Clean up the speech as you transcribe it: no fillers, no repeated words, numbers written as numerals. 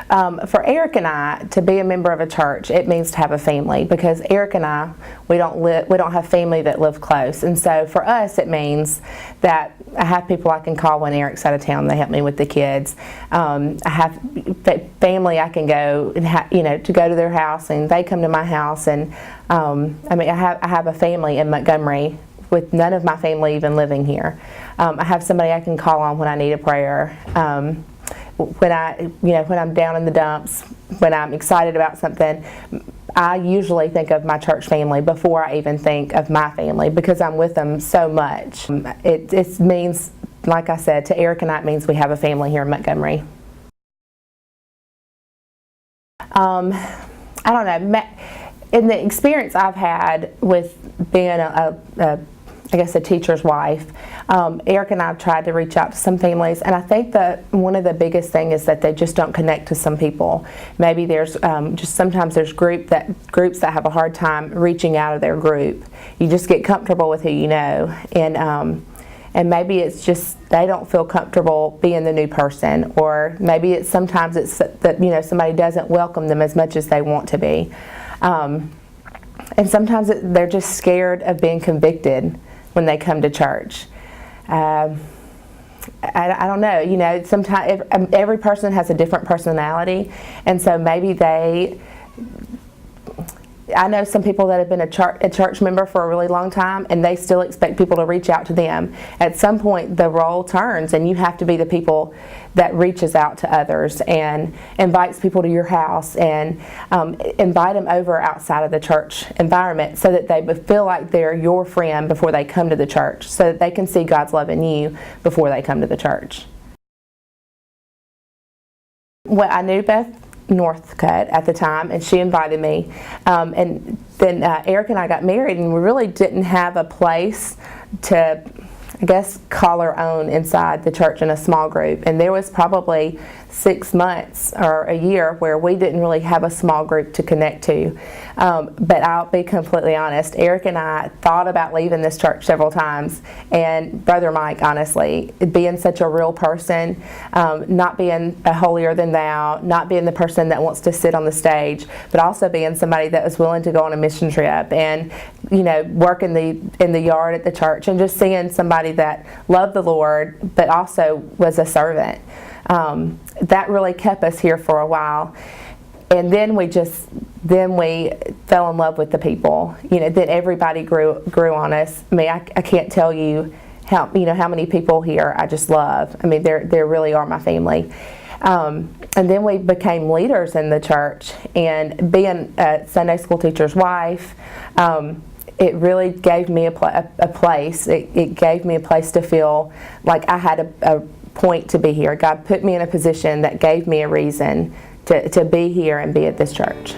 For Eric and I, to be a member of a church, it means to have a family, because Eric and I, we don't have family that live close, and so for us it means that I have people I can call when Eric's out of town. They help me with the kids. I have family I can go and to go to their house, and they come to my house, and I have a family in Montgomery with none of my family even living here. I have somebody I can call on when I need a prayer. When I'm down in the dumps, when I'm excited about something, I usually think of my church family before I even think of my family, because I'm with them so much. It means, like I said, to Eric and I, it means we have a family here in Montgomery. I don't know. In the experience I've had with being I guess a teacher's wife, Eric and I have tried to reach out to some families, and I think that one of the biggest thing is that they just don't connect to some people. Maybe there's just sometimes there's groups that have a hard time reaching out of their group. You just get comfortable with who you know, and maybe it's just they don't feel comfortable being the new person, or maybe it's sometimes it's that somebody doesn't welcome them as much as they want to be, and sometimes they're just scared of being convicted when they come to church. I don't know. Sometimes every person has a different personality, and so maybe I know some people that have been a church member for a really long time, and they still expect people to reach out to them. At some point, the role turns, and you have to be the people that reaches out to others and invites people to your house, and invite them over outside of the church environment, so that they feel like they're your friend before they come to the church, so that they can see God's love in you before they come to the church. Well, I knew Beth Northcutt at the time, and she invited me, and then Eric and I got married, and we really didn't have a place to, I guess, call our own inside the church in a small group, and there was probably 6 months or a year where we didn't really have a small group to connect to. But I'll be completely honest, Eric and I thought about leaving this church several times, and Brother Mike, honestly, being such a real person, not being a holier than thou, not being the person that wants to sit on the stage, but also being somebody that was willing to go on a mission trip and work in the yard at the church, and just seeing somebody that loved the Lord but also was a servant. That really kept us here for a while, and then we fell in love with the people. Then everybody grew on us. I can't tell you how many people here I just love. They really are my family. And then we became leaders in the church, and being a Sunday school teacher's wife, it really gave me a place. It gave me a place to feel like I had a point to be here. God put me in a position that gave me a reason to be here and be at this church.